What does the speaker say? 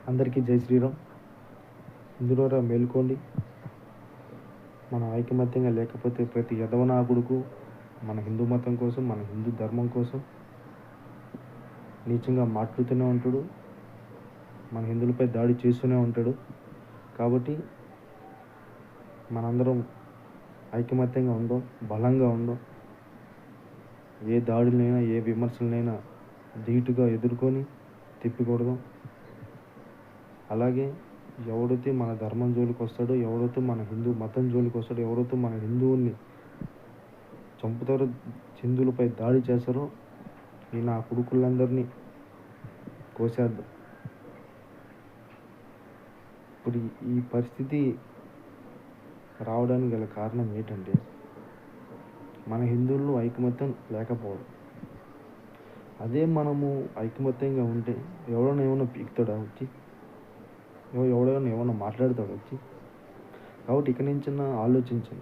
అందరికీ జై శ్రీరామ్. ఇందులో మేల్కోండి. మనం ఐకమత్యంగా లేకపోతే ప్రతి యదవనాగుడుకు మన హిందూ మతం కోసం, మన హిందూ ధర్మం కోసం నీచంగా మాట్లాడుతూనే ఉంటాడు. మన హిందువులపై దాడి చేస్తూనే ఉంటాడు. కాబట్టి మనందరం ఐకమత్యంగా ఉందాం, బలంగా ఉందాం. ఏ దాడులైనా, ఏ విమర్శలనైనా ధీటుగా ఎదుర్కొని తిప్పికొడదాం. అలాగే ఎవడైతే మన ధర్మం జోలికి వస్తాడో, ఎవడైతే మన హిందూ మతం జోలికి వస్తాడో, ఎవడైతే మన హిందువుల్ని చంపుతారో, హిందువులపై దాడి చేస్తారో, ఈ నా కొడుకులందరినీ కోసేద్దాం. ఇప్పుడు ఈ పరిస్థితి రావడానికి గల కారణం ఏంటంటే మన హిందువుల్లో ఐకమత్యం లేకపోవడం. అదే మనము ఐకమత్యంగా ఉంటే ఎవడైనా ఏమన్నా పీకుతాడా వచ్చి? ఎవడైనా ఏమన్నా మాట్లాడతాడు వచ్చి? కాబట్టి ఇక నుంచైనా ఆలోచించండి.